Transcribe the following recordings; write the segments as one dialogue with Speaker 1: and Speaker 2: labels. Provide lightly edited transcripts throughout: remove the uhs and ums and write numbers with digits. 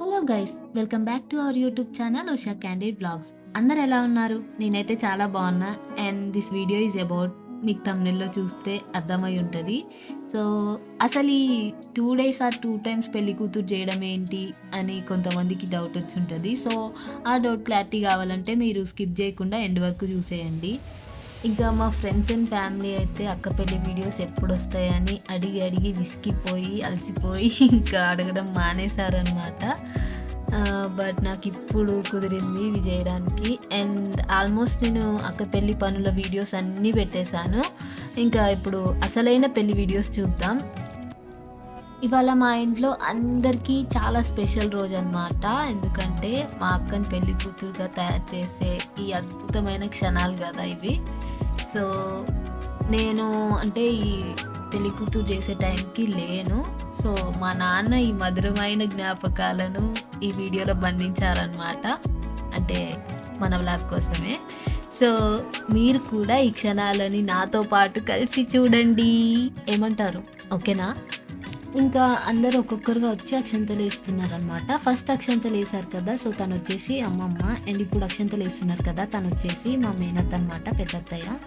Speaker 1: Hello guys, welcome back to our YouTube channel Usha candid blogs. అందరు ఎలా ఉన్నారు? నేనైతే చాలా బాగున్నా. And this video is about, మీకు తమిళలో చూస్తే అర్థమై ఉంటుంది. సో అసలు ఈ 2 days ఆర్ 2 times పెళ్లి కూతురు చేయడం ఏంటి అని కొంతమందికి డౌట్ వచ్చి ఉంటుంది. సో ఆ డౌట్ క్లారిటీ కావాలంటే మీరు స్కిప్ చేయకుండా ఎండ్ వరకు చూసేయండి. ఇంకా మా ఫ్రెండ్స్ అండ్ ఫ్యామిలీ అయితే అక్క పెళ్లి వీడియోస్ ఎప్పుడొస్తాయని అడిగి అడిగి విసిగిపోయి, అలసిపోయి ఇంకా అడగడం మానేశారనమాట. బట్ నాకిప్పుడు కుదిరింది ఇవి జేయడానికి. అండ్ ఆల్మోస్ట్ నేను అక్క పెళ్లి పనుల వీడియోస్ అన్నీ పెట్టేశాను. ఇంకా ఇప్పుడు అసలైన పెళ్లి వీడియోస్ చూద్దాం. ఇవాళ మా ఇంట్లో అందరికీ చాలా స్పెషల్ రోజనమాట. ఎందుకంటే మా అక్కని పెళ్లి కూతురుగా తయారు చేసే ఈ అద్భుతమైన క్షణాలు గదా ఇవి. సో నేను అంటే ఈ పెళ్లి కూతురు చేసే టైంకి లేను. సో మా నాన్న ఈ మధురమైన జ్ఞాపకాలను ఈ వీడియోలో బంధించారనమాట. అంటే మన వ్లాగ్ కోసమే. సో మీరు కూడా ఈ క్షణాలని నాతో పాటు కలిసి చూడండి. ఏమంటారు? ఓకేనా? ఇంకా అందరూ ఒక్కొక్కరుగా వచ్చి అక్షంతలు వేస్తున్నారనమాట. ఫస్ట్ అక్షంతలు వేశారు కదా, సో తను వచ్చేసి అమ్మమ్మ. అండ్ ఇప్పుడు అక్షంతలు వేస్తున్నారు కదా, తను వచ్చేసి మా మేనత్త అనమాట, పెద్దత్తయ్య.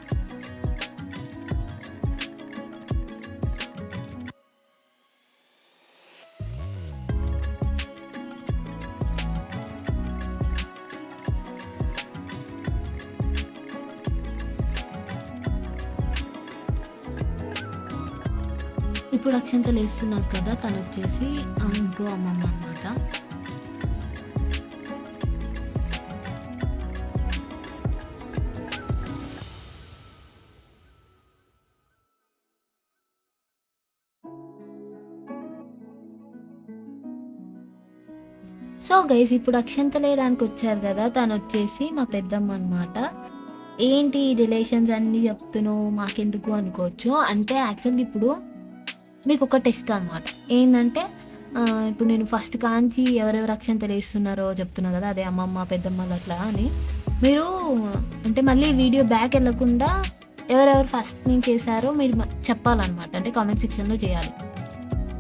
Speaker 1: ఇప్పుడు అక్షంతలు వేస్తున్నారు కదా, తను వచ్చేసి ఇంకో అమ్మమ్మ అనమాట. సో గైస్, ఇప్పుడు అక్షంతలు వేయడానికి వచ్చారు కదా, తను వచ్చేసి మా పెద్దమ్మ అనమాట. ఏంటి రిలేషన్స్ అన్నీ చెప్తున్నావు మాకెందుకు అనుకోవచ్చు. అంటే యాక్చువల్గా ఇప్పుడు మీకు ఒక టెస్ట్ అనమాట. ఏంటంటే ఇప్పుడు నేను ఫస్ట్ కాంచి ఎవరెవరు అక్షంతలు వేస్తున్నారో చెప్తున్నా కదా, అదే అమ్మమ్మ పెద్దమ్మలు అట్లా అని. మీరు అంటే మళ్ళీ వీడియో బ్యాక్ వెళ్ళకుండా ఎవరెవరు ఫస్ట్ నుంచి చేశారో మీరు చెప్పాలన్నమాట. అంటే కామెంట్ సెక్షన్లో చేయాలి.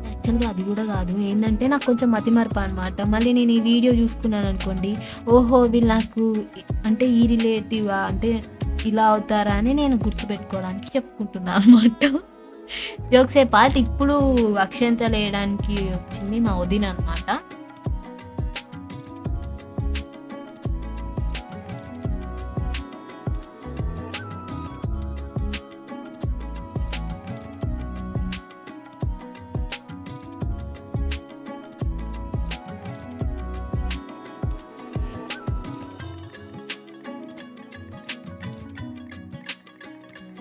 Speaker 1: యాక్చువల్గా అది కూడా కాదు, ఏంటంటే నాకు కొంచెం మతిమరపు అనమాట. మళ్ళీ నేను ఈ వీడియో చూసుకున్నాను అనుకోండి, ఓహో వీళ్ళు నాకు అంటే ఈ రిలేటివా, అంటే ఇలా అవుతారా అని నేను గుర్తుపెట్టుకోవడానికి చెప్పుకుంటున్నాను అనమాట. జోక్స్ ఏ పార్ట్, ఇప్పుడు అక్షంతలు వేయడానికి వచ్చింది మా వదిన అనమాట.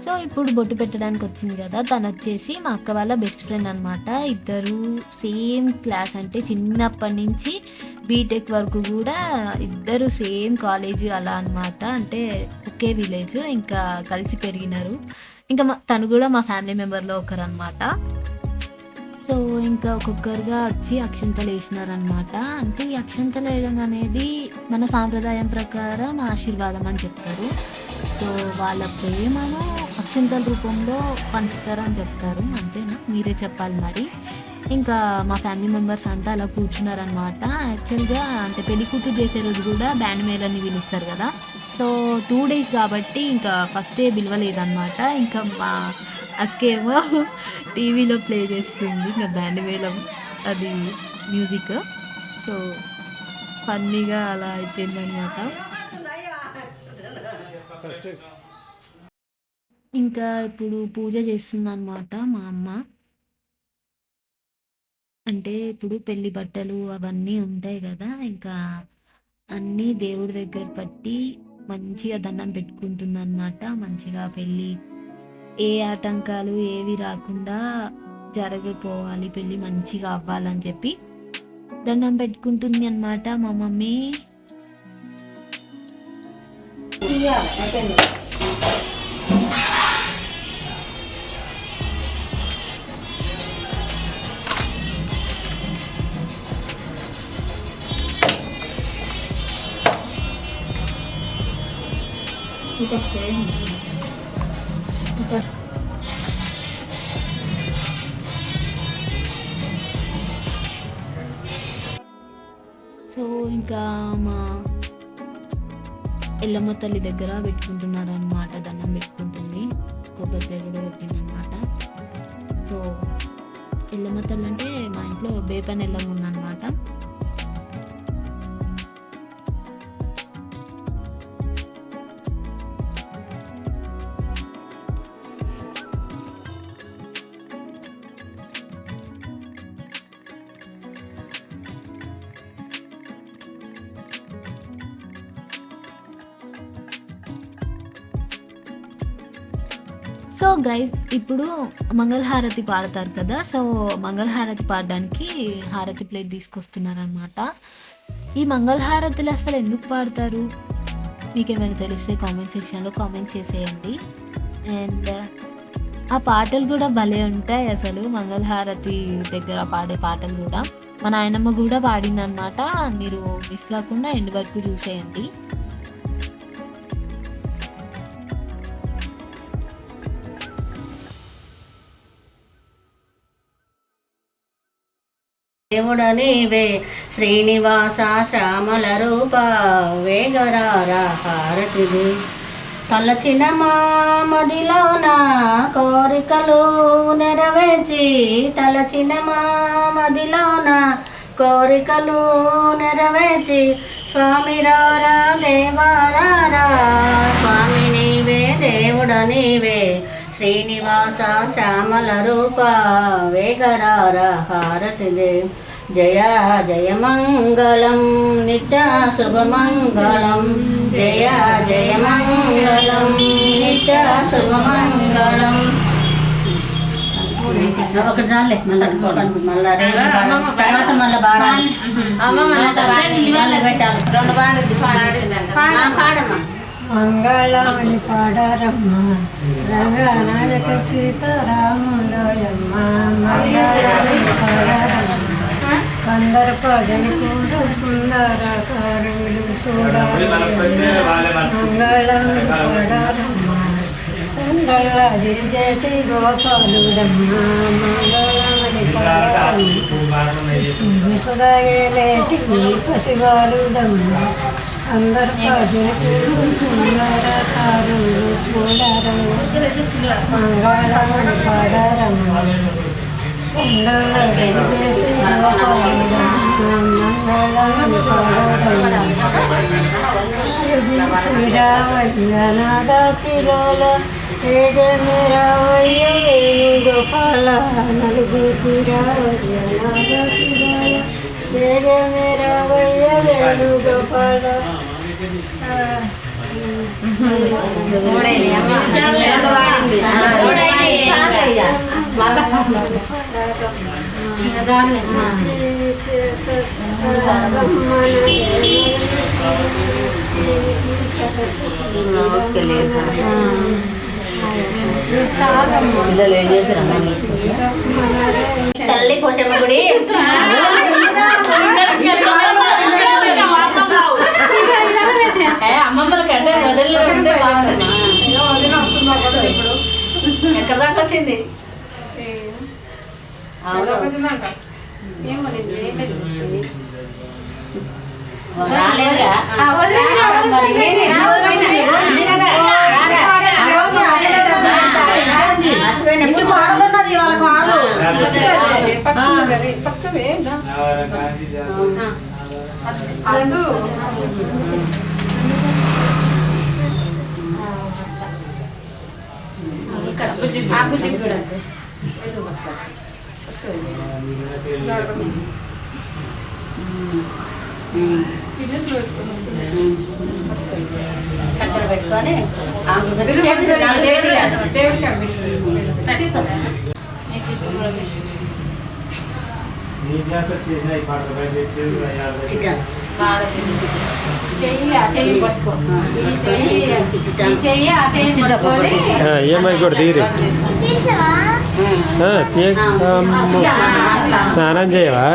Speaker 1: సో ఇప్పుడు బొట్టు పెట్టడానికి వచ్చింది కదా, తను వచ్చేసి మా అక్క వాళ్ళ బెస్ట్ ఫ్రెండ్ అనమాట. ఇద్దరు సేమ్ క్లాస్, అంటే చిన్నప్పటి నుంచి బీటెక్ వరకు కూడా ఇద్దరు సేమ్ కాలేజ్ అలా అనమాట. అంటే ఒకే విలేజ్, ఇంకా కలిసి పెరిగినారు. ఇంకా తను కూడా మా ఫ్యామిలీ మెంబర్లో ఒకరు అనమాట. సో ఇంకా ఒక్కొక్కరుగా వచ్చి అక్షంతలు వేసినారనమాట. అంటే ఈ అక్షంతలు వేయడం అనేది మన సాంప్రదాయం ప్రకారం ఆశీర్వాదం అని చెప్తారు. సో వాళ్ళ ప్రేమను అక్షంతల రూపంలో పంచుతారని చెప్తారు. అంతేనా? మీరే చెప్పాలి మరి. ఇంకా మా ఫ్యామిలీ మెంబర్స్ అంతా అలా కూర్చున్నారనమాట. యాక్చువల్గా అంటే పెళ్లి కూతురు చేసే రోజు కూడా బ్యాండ్ మేళని పిలుస్తారు కదా. సో 2 days కాబట్టి ఇంకా ఫస్ట్ డే పిలవలేదన్నమాట. ఇంకా మా అక్కేమో టీవీలో ప్లే చేస్తుంది ఇంకా బ్యాండ్ మేళం, అది మ్యూజిక్. సో ఫన్నీగా అలా అయిపోయిందనమాట. ఇంకా ఇప్పుడు పూజ చేస్తుందనమాట మా అమ్మ. అంటే ఇప్పుడు పెళ్లి బట్టలు అవన్నీ ఉంటాయి కదా, ఇంకా అన్నీ దేవుడి దగ్గర పట్టి మంచిగా దండం పెట్టుకుంటుందన్నమాట. మంచిగా పెళ్ళి ఏ ఆటంకాలు ఏవి రాకుండా జరగపోవాలి, పెళ్ళి మంచిగా అవ్వాలని చెప్పి దండం పెట్టుకుంటుంది అన్నమాట మా మమ్మీ. సో ఇంకా మా ఎల్లమ్మ తల్లి దగ్గర పెట్టుకుంటున్నారు అనమాట, దండం పెట్టుకుంటుంది, కొబ్బరికాయ కూడా పెట్టిందనమాట. సో ఎల్లమ్మ తల్లి అంటే మా ఇంట్లో బేపన్ ఎల్లమ్మ ఉందన్నమాట. సో గైస్ ఇప్పుడు మంగళహారతి పాడతారు కదా, సో మంగళహారతి పాడడానికి హారతి ప్లేట్ తీసుకొస్తున్నారనమాట. ఈ మంగళహారతిలు అసలు ఎందుకు పాడతారు, మీకేమైనా తెలిస్తే కామెంట్ సెక్షన్లో కామెంట్ చేసేయండి. అండ్ ఆ పాటలు కూడా భలే ఉంటాయి అసలు, మంగళహారతి దగ్గర పాడే పాటలు కూడా. మా నాయనమ్మ కూడా పాడిందనమాట, మీరు మిస్ కాకుండా ఎండ్ వరకు చూసేయండి.
Speaker 2: దేవుడ నీవే శ్రీనివాస శ్యామల రూప వేగరారా హారతిది తలచిన మా మదిలోన కోరికలు నెరవేర్చి తలచిన మా మదిలోన కోరికలు నెరవేర్చి స్వామి రారా దేవారారా స్వామి నీవే దేవుడ నీవే శ్రీనివాస శ్యామల రూప వేగరారా హారతిదే జయ జయ మంగళం నిత్య శుభమంగళం జయ జయ మంగళం నిత్య శుభమంగళం. ఒకటి చాలే మళ్ళీ తర్వాత మళ్ళీ పాడాలి. పాడమ్మా
Speaker 3: మంగళాన్ని పాడారమ్మ రంగనాయక సీతారాములోయమ్మ మంగళాన్ని పాడారమ్మ కొందరు ప్రజలు కూడా సుందరకారులు చూడాలి మంగళాన్ని పాడారమ్మ కొండల దిరిజేటి గోపాలుడమ్మ మంగళాన్ని పాడారమ్మ సుధగేలేటి పసివాలుడమ్మ అందరు ప్రజలు సుందరకారులు చూడారమ్మ మంగళాన్ని పాడారమ్మ కొండల దిరిజేటి మంగళాన్ని పాడారమ్మ తిరోల రావయ్య వేణుగోపాల నలుగురు రావయ్య రావయ్య వేణుగోపాల
Speaker 2: తల్లి పోచమ్మ గుడి అమ్మమ్మలకి అంటే వదిలి ఉంటే బాగుంటుంది. ఎక్కడ దాకా వచ్చింది రాలేదుగా కట్టెలు పెట్టుకొని
Speaker 4: ఏమై కూడా తీరు స్నానం చేయవా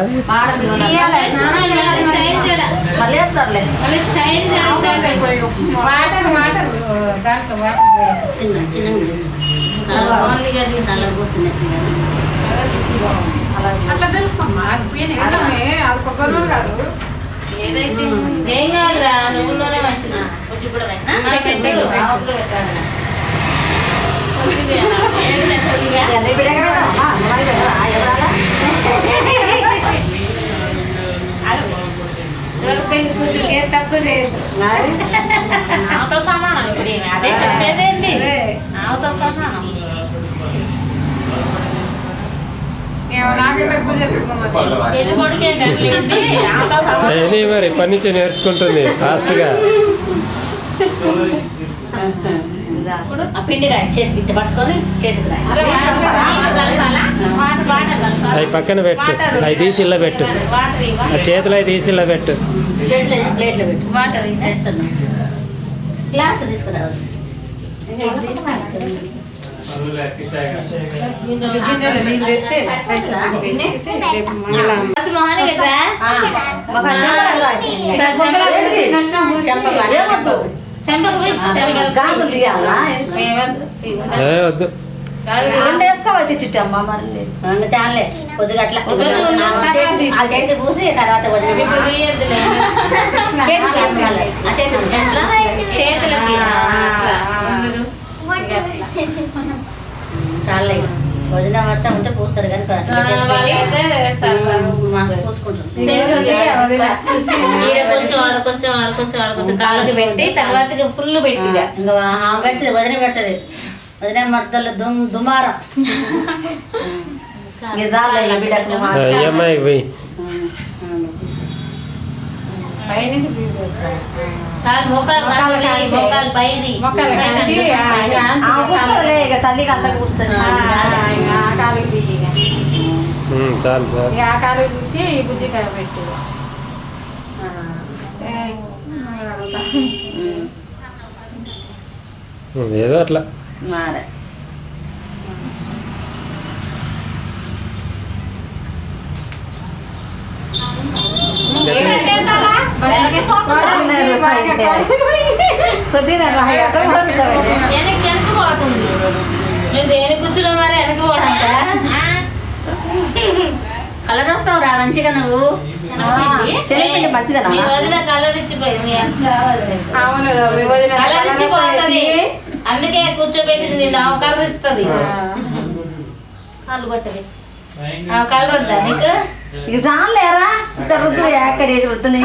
Speaker 2: తక్కువ చేయదు నాతో సమానం ఇప్పుడు అదే చెప్పేదేంటి నాతో సమానం
Speaker 4: చేయని మరి ఇప్పటి నుంచి నేర్చుకుంటుంది ఫాస్ట్గా.
Speaker 2: ఆ పిండి చేసి ఇట్ట పట్టుకొని చేసి
Speaker 4: అవి పక్కన పెట్టు, అవి తీసి ఇలా పెట్టు, ఆ చేతులు అవి తీసి ఇలా పెట్టు.
Speaker 2: ప్లేట్లో పెట్టు వాటర్ వేస్తున్నాం గ్లాస్ తీసుకురావాలి
Speaker 4: వద్దు
Speaker 2: చాలే కొద్దిగా అట్లా ఆ చేతి పూసి తర్వాత చేతులకి చాలే వదిన వర్షం ఉంటే పూస్తారు కానీ కొంచెం కాళ్ళకి పెట్టి తర్వాత ఫుల్ పెట్టి ఇంకా పెడుతుంది వదిన పెడుతుంది వదిన మడతలు దుమారం
Speaker 4: అమ్మాయి పోయి
Speaker 2: మోకాలు పైది తల్లికి అంతకు పూస్తుంది
Speaker 4: చాలు చాలు.
Speaker 3: ఆ కాలు చూసి ఈ బుజ్జికాయ పెట్టు.
Speaker 4: ఏదో అట్లా
Speaker 2: దేని కూర్చున్నా మరి వెనక్కి పోవడంట కలర్ వస్తావు రా మంచిగా నువ్వు మీ వదిన కలర్ ఇచ్చిపోయింది మీ అక్క కలర్ ఇచ్చిపోతుంది అందుకే కూర్చోబెట్టింది నా కలర్ ఇస్తుంది కాళ్ళు కొట్టవి కలర్ వద్దా నీకు
Speaker 5: ఇక చాలేరా రుద్దు ఎక్కడ వేసి వృత్తుంది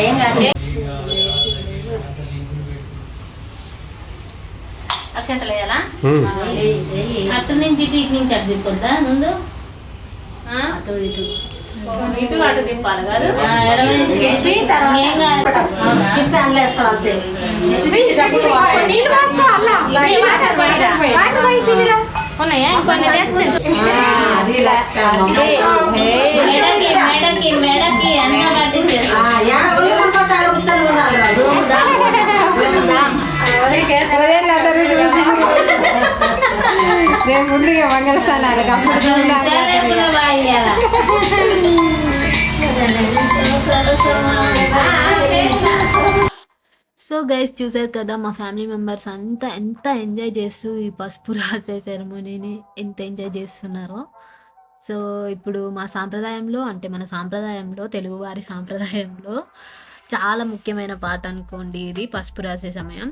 Speaker 2: ఏం కాదు అక్షంతలు వేయాలా అటు నుంచి ఇటు ఇటు నుంచి అటు తిప్పొద్దా ముందు అటు ఇటు ఇటు అటు తిప్పాలి కాదు ఎడమ నుంచి వేసి ఉన్నాయా ఇంకొన్ని మెడకి మెడకి అన్న పట్టింది
Speaker 3: ముందుగా మంగళస్థానాలు
Speaker 1: సో గైస్ చూసారు కదా మా ఫ్యామిలీ మెంబర్స్ అంతా ఎంత ఎంజాయ్ చేస్తూ ఈ పసుపు రాసే సెరమోనీని ఎంత ఎంజాయ్ చేస్తున్నారో. సో ఇప్పుడు మా సాంప్రదాయంలో అంటే మన సాంప్రదాయంలో తెలుగువారి సాంప్రదాయంలో చాలా ముఖ్యమైన పాట అనుకోండి ఇది పసుపు రాసే సమయం.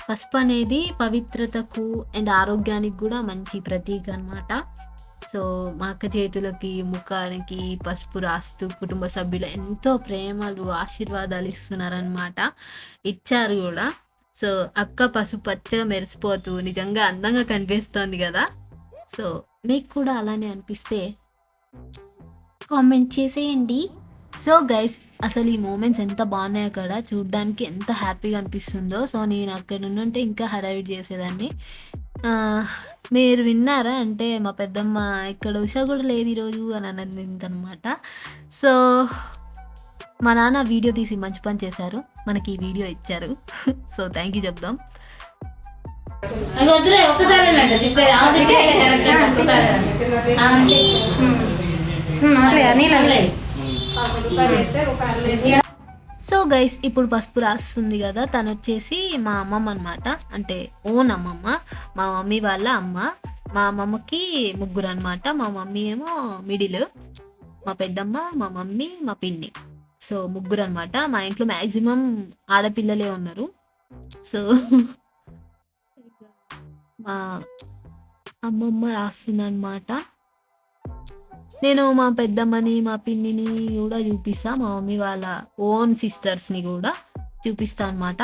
Speaker 1: పసుపు అనేది పవిత్రతకు అండ్ ఆరోగ్యానికి కూడా మంచి ప్రతీక అనమాట. సో మా అక్క చేతులకి ముఖానికి పసుపు రాస్తూ కుటుంబ సభ్యులు ఎంతో ప్రేమలు ఆశీర్వాదాలు ఇస్తున్నారనమాట, ఇచ్చారు కూడా. సో అక్క పసుపు పచ్చగా మెరిసిపోతూ నిజంగా అందంగా కనిపిస్తోంది కదా. సో మీకు కూడా అలానే అనిపిస్తే కామెంట్ చేసేయండి. సో గైస్ అసలు ఈ మూమెంట్స్ ఎంత బాగున్నాయి అక్కడ చూడడానికి, ఎంత హ్యాపీగా అనిపిస్తుందో. సో నేను అక్కడ ఉంటే ఇంకా హడావిడి చేసేదాన్ని. మీరు విన్నారా అంటే మా పెద్దమ్మ ఇక్కడ ఉషా కూడా లేదు ఈరోజు అని అన్నదనమాట. సో మా నాన్న వీడియో తీసి మంచి పని చేశారు, మనకి ఈ వీడియో ఇచ్చారు. సో థ్యాంక్ యూ చెప్దాం. సో గైస్ ఇప్పుడు పసుపు రాస్తుంది కదా, తను వచ్చేసి మా అమ్మమ్మ అనమాట, అంటే ఓన్ అమ్మమ్మ, మా మమ్మీ వాళ్ళ అమ్మ. మా అమ్మమ్మకి ముగ్గురు అనమాట. మా మమ్మీ ఏమో మిడిల్, మా పెద్దమ్మ, మా మమ్మీ, మా పిన్ని. సో ముగ్గురు అనమాట. మా ఇంట్లో మ్యాక్సిమం ఆడపిల్లలే ఉన్నారు. సో మా అమ్మమ్మ రాస్తుందనమాట. నేను మా పెద్దమ్మని, మా పిన్నిని కూడా చూపిస్తా. మా మమ్మీ వాళ్ళ ఓన్ సిస్టర్స్ని కూడా చూపిస్తా అనమాట.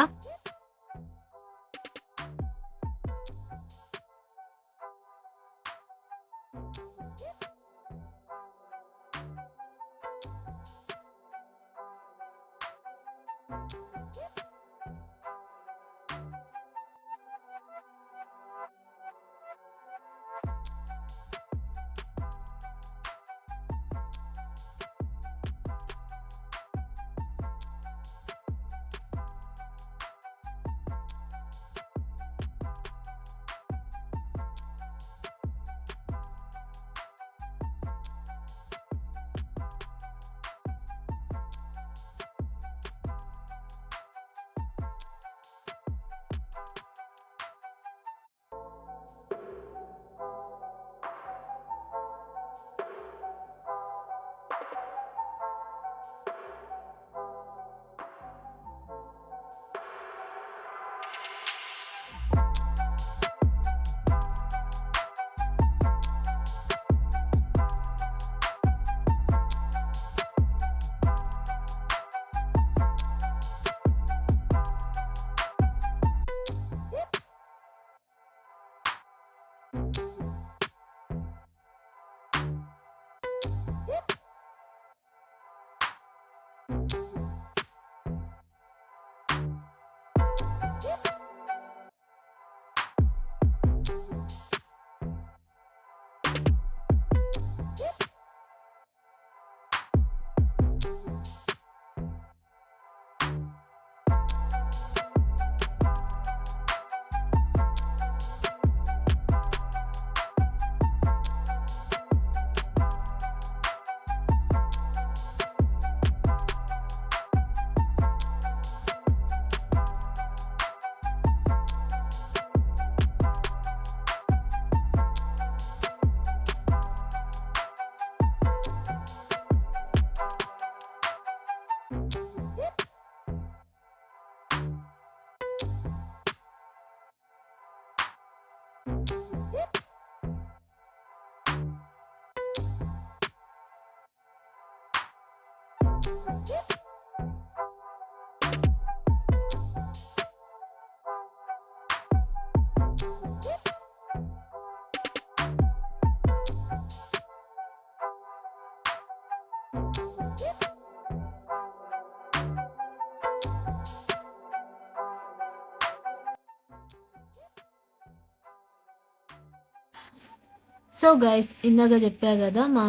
Speaker 1: సో గైస్, ఇందాక చెప్పా కదా మా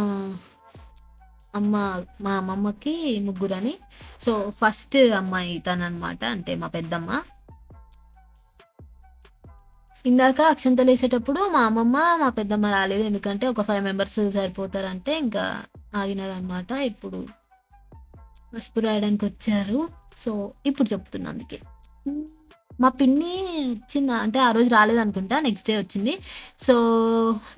Speaker 1: అమ్మమ్మకి ముగ్గురని. సో ఫస్ట్ అమ్మాయి తననమాట, అంటే మా పెద్దమ్మ. ఇందాక అక్షంతలు వేసేటప్పుడు మా అమ్మమ్మ మా పెద్దమ్మ రాలేదు, ఎందుకంటే ఒక 5 మెంబర్స్ సరిపోతారంటే ఇంకా ఆగినారనమాట. ఇప్పుడు పసుపు రాయడానికి వచ్చారు. సో ఇప్పుడు చెప్తున్నా. అందుకే మా పిన్ని వచ్చిందా అంటే ఆ రోజు రాలేదు అనుకుంటా, నెక్స్ట్ డే వచ్చింది. సో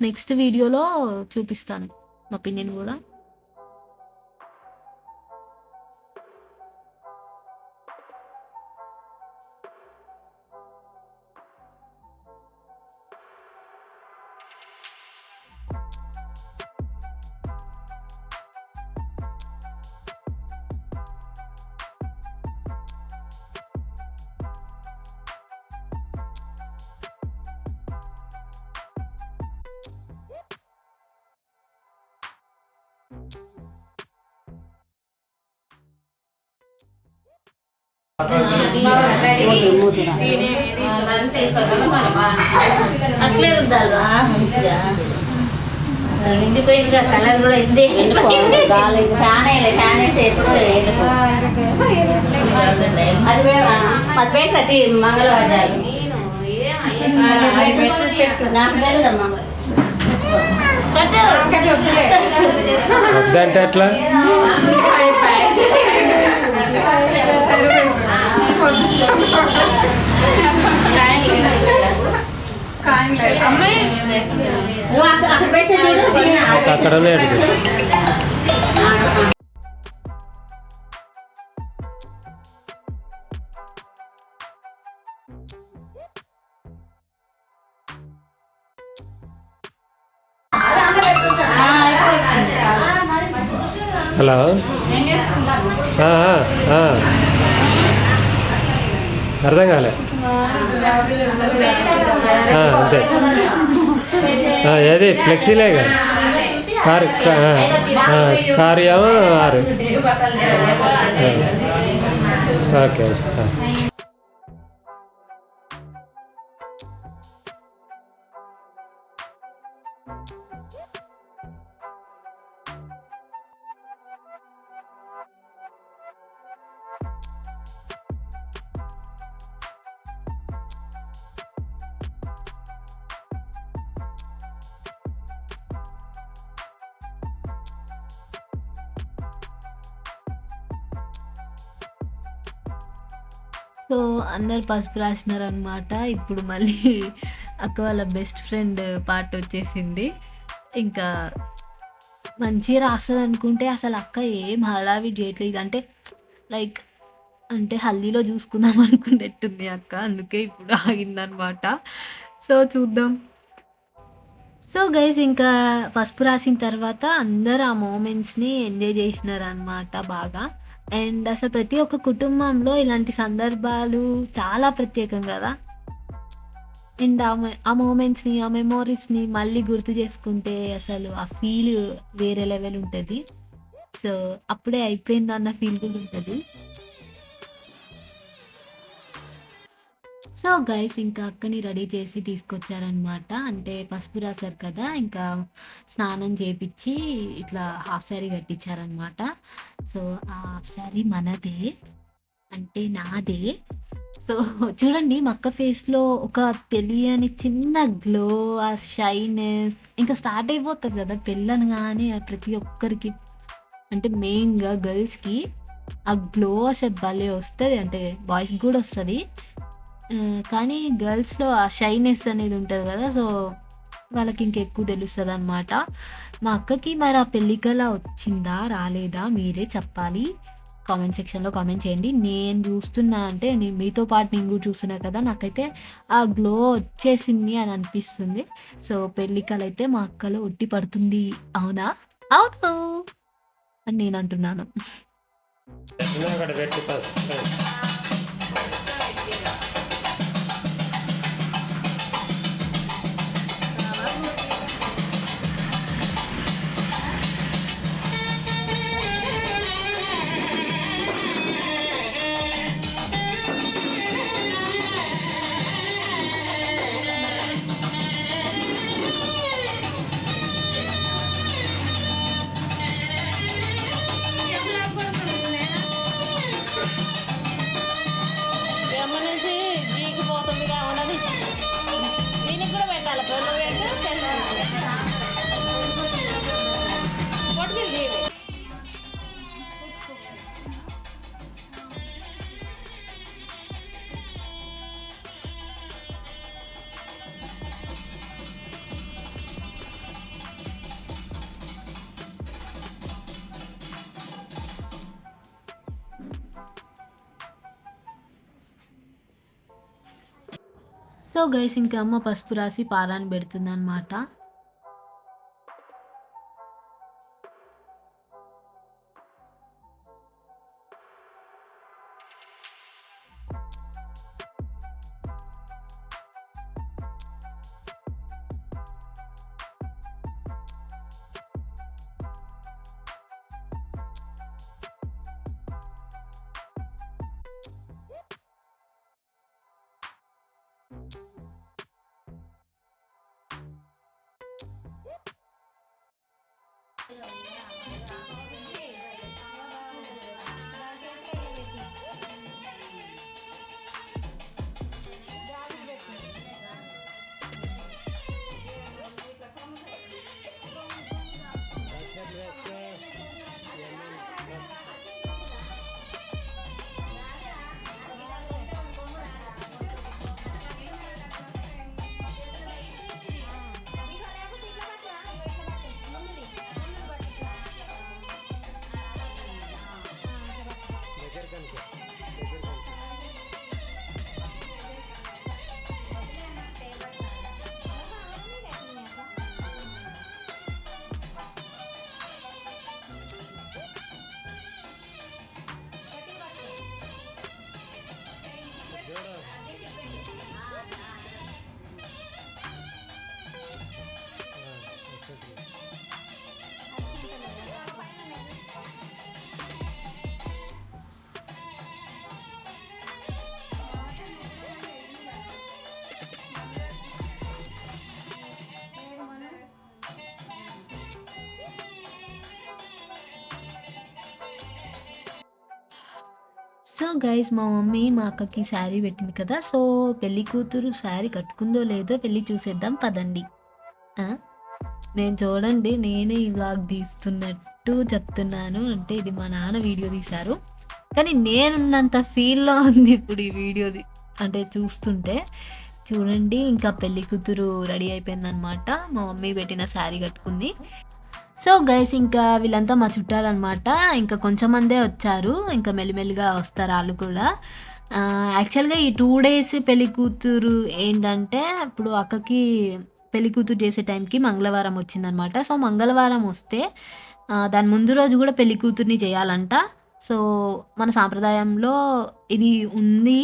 Speaker 1: నెక్స్ట్ వీడియోలో చూపిస్తాను మా పిన్నిని కూడా.
Speaker 2: అట్లే ఉండాలా మంచిగా. నిండిపోయిందిగా, కలర్ కూడా ఇందే.
Speaker 5: అది పద్వేటి మంగళవాద్యాలు నాకు తెలియదమ్మా.
Speaker 4: వద్దంటే ఎట్లా?
Speaker 3: కాయ అమ్మాయి
Speaker 2: నువ్వు అక్కడ పెట్టి చూడు
Speaker 4: అక్కడ ఉన్నాడు చూడు. హలో ఆ, ఆ, ఆ. అర్థం కాలే అంతే ఏది ఫ్లెక్సీలేగా కారు ఏమో 6. ఓకే.
Speaker 1: సో అందరు పసుపు రాసినారనమాట. ఇప్పుడు మళ్ళీ అక్క వాళ్ళ బెస్ట్ ఫ్రెండ్ పార్ట్ వచ్చేసింది. ఇంకా మంచిగా రాస్తుంది అనుకుంటే అసలు అక్క ఏం హడావిడి చేయట్లేదు. అంటే లైక్ అంటే హల్దీలో చూసుకుందాం అనుకున్నట్టుంది అక్క. అందుకే ఇప్పుడు ఆగిందనమాట. సో చూద్దాం. సో గైస్ ఇంకా పసుపు రాసిన తర్వాత అందరూ ఆ మూమెంట్స్ని ఎంజాయ్ చేసినారనమాట బాగా. అండ్ అసలు ప్రతి ఒక్క కుటుంబంలో ఇలాంటి సందర్భాలు చాలా ప్రత్యేకం కదా. అండ్ ఆ మూమెంట్స్ని ఆ మెమోరీస్ని మళ్ళీ గుర్తు చేసుకుంటే అసలు ఆ ఫీల్ వేరే లెవెల్ ఉంటుంది. సో అప్పుడే అయిపోయింది అన్న ఫీల్ కూడా ఉంటుంది. సో గైస్ ఇంకా అక్కని రెడీ చేసి తీసుకొచ్చారనమాట. అంటే పసుపు రాశారు కదా, ఇంకా స్నానం చేపించి ఇట్లా హాఫ్ శారీ కట్టించారనమాట. సో ఆ హాఫ్ శారీ మనదే, అంటే నాదే. సో చూడండి మా అక్క ఫేస్లో ఒక తెలియని చిన్న గ్లో, ఆ షైనెస్ ఇంకా స్టార్ట్ అయిపోతుంది కదా పెళ్ళనగానే ప్రతి ఒక్కరికి. అంటే మెయిన్గా గర్ల్స్కి ఆ గ్లో అసలు భలే వస్తుంది. అంటే బాయ్స్కి కూడా వస్తుంది, కానీ గర్ల్స్‌లో ఆ షైనెస్ అనేది ఉంటది గదా. సో, వాళ్ళకి ఇంకెక్కువ తెలుస్తదనమాట. మా అక్కకి మరి ఆ పెళ్లి కల వచ్చిందా? రాలేదా? మీరే చెప్పాలి. కామెంట్ సెక్షన్‌లో కామెంట్ చేయండి. నేను చూస్తున్నా అంటే మీతో పాటు నేను కూడా చూస్తున్నా కదా! నాకైతే ఆ గ్లో వచ్చేసింది అని అనిపిస్తుంది. సో, పెళ్లి కల అయితే మా అక్కలో ఉట్టి పడుతుంది. అవునా? అవును అని నేనంటున్నాను.
Speaker 4: అక్కడ పెట్టి పసుపు.
Speaker 1: సో గైస్ ఇంకా అమ్మ పసుపు రాసి పారాన్ని పెడుతుందనమాట. సో గైస్ మా మమ్మీ మా అక్కకి శారీ పెట్టింది కదా, సో పెళ్లి కూతురు శారీ కట్టుకుందో లేదో వెళ్ళి చూసేద్దాం పదండి. నేను చూడండి, నేనే ఈ వ్లాగ్ తీస్తున్నట్టు చెప్తున్నాను, అంటే ఇది మా నాన్న వీడియో తీశారు, కానీ నేనున్నంత ఫీల్లో ఉంది ఇప్పుడు ఈ వీడియోది అంటే చూస్తుంటే. చూడండి, ఇంకా పెళ్లి కూతురు రెడీ అయిపోయిందనమాట, మా మమ్మీ పెట్టిన శారీ కట్టుకుంది. సో గైస్ ఇంకా వీళ్ళంతా మా చుట్టాలన్నమాట, ఇంకా కొంచెం మందే వచ్చారు, ఇంకా మెల్లిమెల్లిగా వస్తారు వాళ్ళు కూడా. యాక్చువల్గా ఈ 2 days పెళ్లి కూతురు ఏంటంటే, ఇప్పుడు అక్కకి పెళ్లి కూతురు చేసే టైంకి మంగళవారం వచ్చిందనమాట. సో మంగళవారం వస్తే దాని ముందు రోజు కూడా పెళ్లి కూతుర్ని చేయాలంట. సో మన సాంప్రదాయంలో ఇది ఉంది.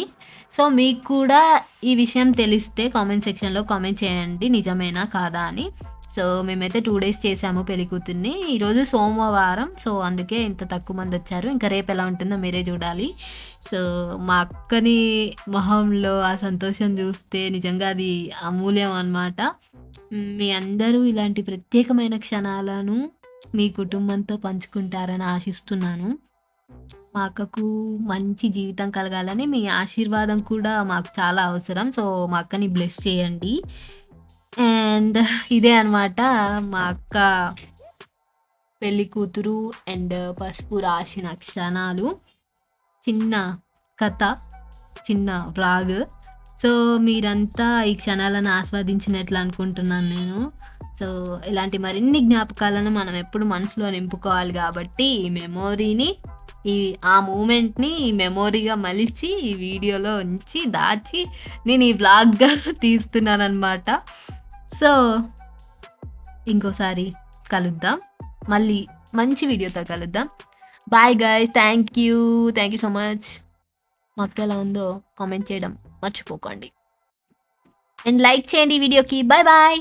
Speaker 1: సో మీకు కూడా ఈ విషయం తెలిస్తే కామెంట్ సెక్షన్లో కామెంట్ చేయండి, నిజమేనా కాదా అని. సో మేమైతే 2 days చేసాము పెళ్లి కూతుర్ని. ఈరోజు సోమవారం, సో అందుకే ఇంత తక్కువ మంది వచ్చారు. ఇంకా రేపు ఎలా ఉంటుందో మీరే చూడాలి. సో మా అక్కని మొహంలో ఆ సంతోషం చూస్తే నిజంగా అది అమూల్యం అన్నమాట. మీ అందరూ ఇలాంటి ప్రత్యేకమైన క్షణాలను మీ కుటుంబంతో పంచుకుంటారని ఆశిస్తున్నాను. మా అక్కకు మంచి జీవితం కలగాలని మీ ఆశీర్వాదం కూడా మాకు చాలా అవసరం. సో మా అక్కని బ్లెస్ చేయండి. అండ్ ఇదే అనమాట మా అక్క పెళ్లి కూతురు అండ్ పసుపు రాసిన క్షణాలు, చిన్న కథ, చిన్న వ్లాగ్. సో మీరంతా ఈ క్షణాలను ఆస్వాదించినట్లు అనుకుంటున్నాను నేను. సో ఇలాంటి మరిన్ని జ్ఞాపకాలను మనం ఎప్పుడు మనసులో నింపుకోవాలి కాబట్టి ఈ మెమొరీని, ఆ మూమెంట్ని ఈ మెమొరీగా మలిచి ఈ వీడియోలో ఉంచి దాచి నేను ఈ వ్లాగ్గా తీస్తున్నాను అనమాట. సో ఇంకోసారి కలుద్దాం, మళ్ళీ మంచి వీడియోతో కలుద్దాం. Bye guys, thank you so much. మా అక్క ఎలా ఉందో కామెంట్ చేయడం మర్చిపోకండి అండ్ లైక్ చేయండి ఈ వీడియోకి. Bye bye.